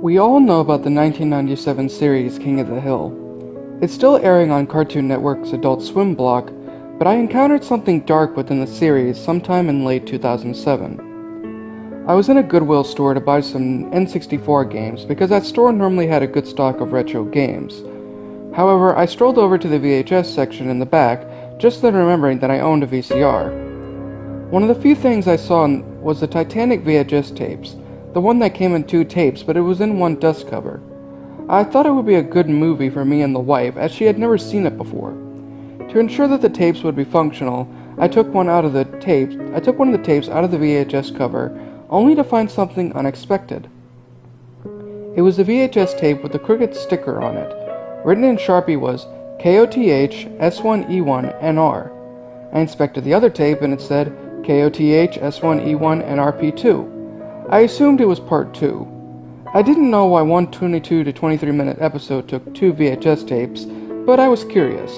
We all know about the 1997 series King of the Hill. It's still airing on Cartoon Network's Adult Swim block, but I encountered something dark within the series sometime in late 2007. I was in a Goodwill store to buy some N64 games because that store normally had a good stock of retro games. However, I strolled over to the VHS section in the back, just then remembering that I owned a VCR. One of the few things I saw was the Titanic VHS tapes, the one that came in 2 tapes, but it was in one dust cover. I thought it would be a good movie for me and the wife, as she had never seen it before. To ensure that the tapes would be functional, I took one of the tapes out of the VHS cover, only to find something unexpected. It was a VHS tape with a crooked sticker on it. Written in Sharpie was KOTH S1E1NR. I inspected the other tape and it said KOTH S1E1NRP2. I assumed it was part 2. I didn't know why one 22 to 23 minute episode took 2 VHS tapes, but I was curious.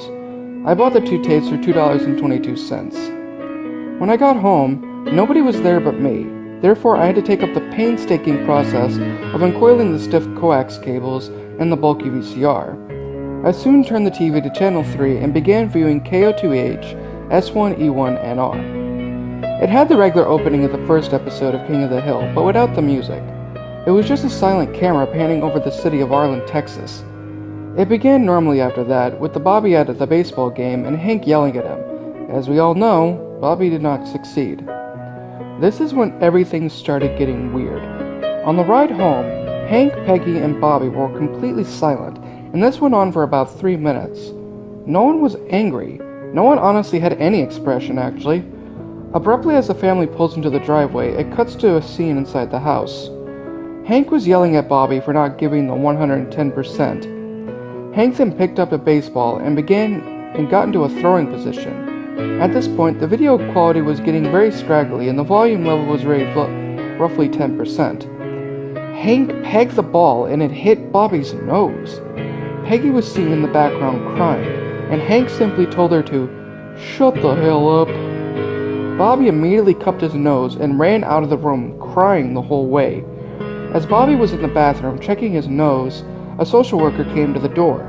I bought the 2 tapes for $2.22. When I got home, nobody was there but me. Therefore, I had to take up the painstaking process of uncoiling the stiff coax cables and the bulky VCR. I soon turned the TV to channel 3 and began viewing KOTH S1E1NR. It had the regular opening of the first episode of King of the Hill, but without the music. It was just a silent camera panning over the city of Arlen, Texas. It began normally after that, with the Bobby at the baseball game and Hank yelling at him. As we all know, Bobby did not succeed. This is when everything started getting weird. On the ride home, Hank, Peggy, and Bobby were completely silent, and this went on for about 3 minutes. No one was angry. No one honestly had any expression, actually. Abruptly, as the family pulls into the driveway, it cuts to a scene inside the house. Hank was yelling at Bobby for not giving the 110%. Hank then picked up a baseball and got into a throwing position. At this point, the video quality was getting very scraggly and the volume level was raised roughly 10%. Hank pegged the ball and it hit Bobby's nose. Peggy was seen in the background crying, and Hank simply told her to shut the hell up. Bobby immediately cupped his nose and ran out of the room, crying the whole way. As Bobby was in the bathroom checking his nose, a social worker came to the door.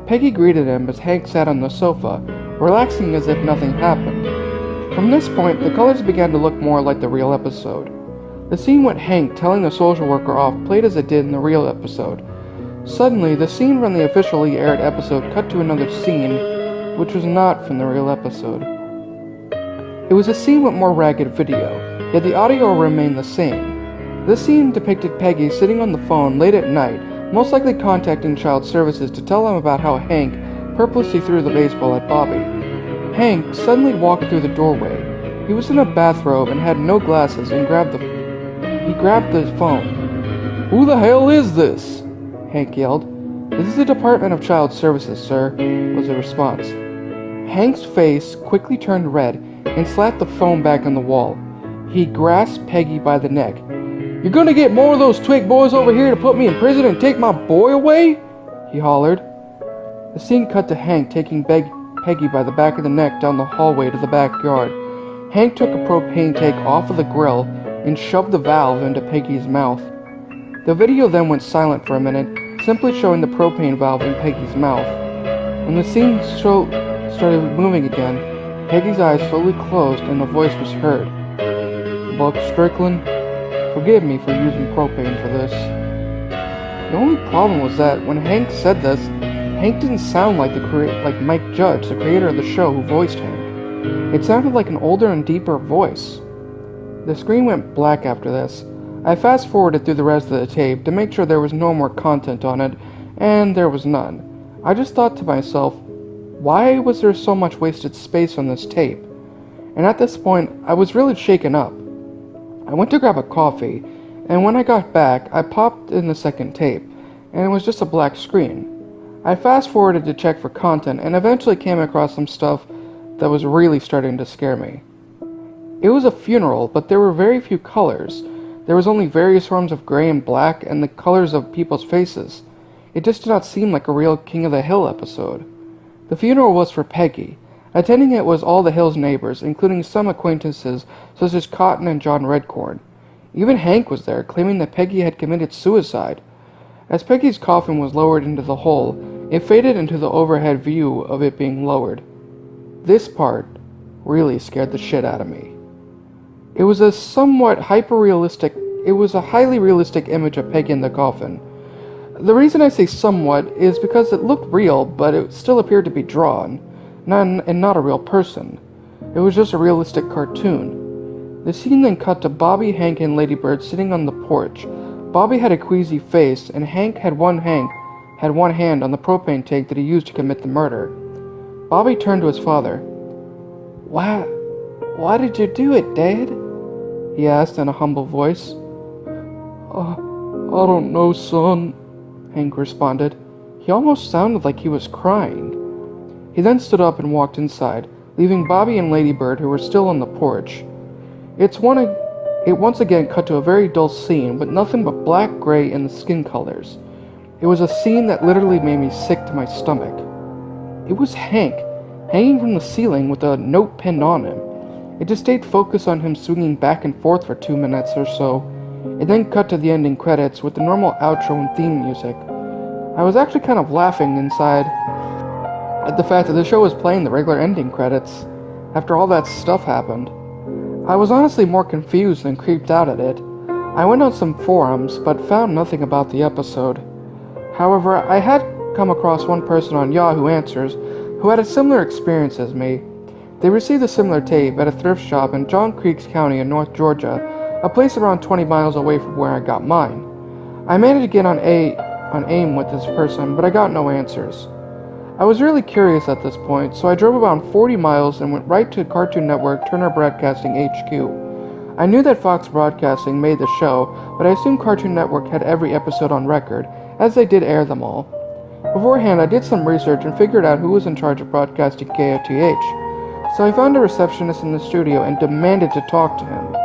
Peggy greeted him as Hank sat on the sofa, relaxing as if nothing happened. From this point, the colors began to look more like the real episode. The scene with Hank telling the social worker off played as it did in the real episode. Suddenly, the scene from the officially aired episode cut to another scene, which was not from the real episode. It was a scene with more ragged video, yet the audio remained the same. This scene depicted Peggy sitting on the phone late at night, most likely contacting Child Services to tell them about how Hank purposely threw the baseball at Bobby. Hank suddenly walked through the doorway. He was in a bathrobe and had no glasses and grabbed the phone. "Who the hell is this?" Hank yelled. "This is the Department of Child Services, sir," was the response. Hank's face quickly turned red and slapped the phone back on the wall. He grasped Peggy by the neck. "You're gonna get more of those twig boys over here to put me in prison and take my boy away?" he hollered. The scene cut to Hank taking Peggy by the back of the neck down the hallway to the backyard. Hank took a propane tank off of the grill and shoved the valve into Peggy's mouth. The video then went silent for a minute, simply showing the propane valve in Peggy's mouth. When the scene started moving again, Peggy's eyes slowly closed and a voice was heard. "Buck Strickland, forgive me for using propane for this." The only problem was that when Hank said this, Hank didn't sound like Mike Judge, the creator of the show who voiced Hank. It sounded like an older and deeper voice. The screen went black after this. I fast-forwarded through the rest of the tape to make sure there was no more content on it, and there was none. I just thought to myself, why was there so much wasted space on this tape? And at this point, I was really shaken up. I went to grab a coffee, and when I got back, I popped in the second tape, and it was just a black screen. I fast-forwarded to check for content, and eventually came across some stuff that was really starting to scare me. It was a funeral, but there were very few colors. There was only various forms of gray and black, and the colors of people's faces. It just did not seem like a real King of the Hill episode. The funeral was for Peggy. Attending it was all the Hill's neighbors, including some acquaintances such as Cotton and John Redcorn. Even Hank was there, claiming that Peggy had committed suicide. As Peggy's coffin was lowered into the hole, it faded into the overhead view of it being lowered. This part really scared the shit out of me. It was a highly realistic image of Peggy in the coffin. The reason I say somewhat is because it looked real, but it still appeared to be drawn, and not a real person. It was just a realistic cartoon. The scene then cut to Bobby, Hank, and Lady Bird sitting on the porch. Bobby had a queasy face, and Hank had one hand on the propane tank that he used to commit the murder. Bobby turned to his father. Why did you do it, Dad? He asked in a humble voice. I don't know, son, Hank responded. He almost sounded like he was crying. He then stood up and walked inside, leaving Bobby and Lady Bird, who were still on the porch. It once again cut to a very dull scene with nothing but black, gray, and the skin colors. It was a scene that literally made me sick to my stomach. It was Hank, hanging from the ceiling with a note pinned on him. It just stayed focused on him swinging back and forth for 2 minutes or so. It then cut to the ending credits with the normal outro and theme music. I was actually kind of laughing inside at the fact that the show was playing the regular ending credits after all that stuff happened. I was honestly more confused than creeped out at it. I went on some forums, but found nothing about the episode. However, I had come across one person on Yahoo Answers who had a similar experience as me. They received a similar tape at a thrift shop in John Creeks County in North Georgia, a place around 20 miles away from where I got mine. I managed to get on AIM with this person, but I got no answers. I was really curious at this point, so I drove about 40 miles and went right to Cartoon Network Turner Broadcasting HQ. I knew that Fox Broadcasting made the show, but I assumed Cartoon Network had every episode on record, as they did air them all. Beforehand, I did some research and figured out who was in charge of broadcasting KOTH, so I found a receptionist in the studio and demanded to talk to him.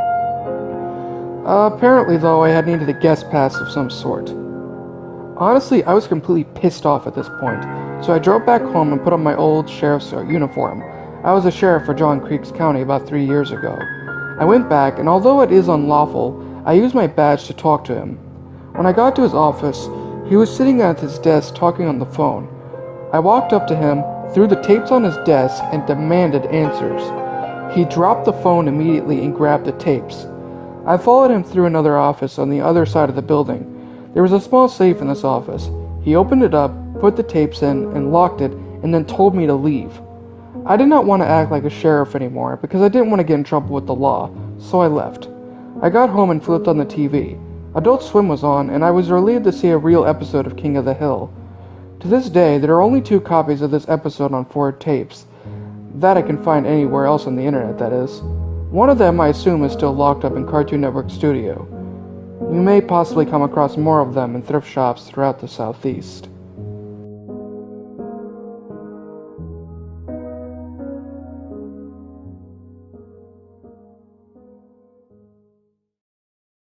Apparently, though, I had needed a guest pass of some sort. Honestly, I was completely pissed off at this point, so I drove back home and put on my old sheriff's uniform. I was a sheriff for John Creeks County about 3 years ago. I went back, and although it is unlawful, I used my badge to talk to him. When I got to his office, he was sitting at his desk talking on the phone. I walked up to him, threw the tapes on his desk, and demanded answers. He dropped the phone immediately and grabbed the tapes. I followed him through another office on the other side of the building. There was a small safe in this office. He opened it up, put the tapes in, and locked it, and then told me to leave. I did not want to act like a sheriff anymore because I didn't want to get in trouble with the law, so I left. I got home and flipped on the TV. Adult Swim was on, and I was relieved to see a real episode of King of the Hill. To this day, there are only 2 copies of this episode on 4 tapes. That I can find anywhere else on the internet, that is. One of them, I assume, is still locked up in Cartoon Network Studio. You may possibly come across more of them in thrift shops throughout the Southeast.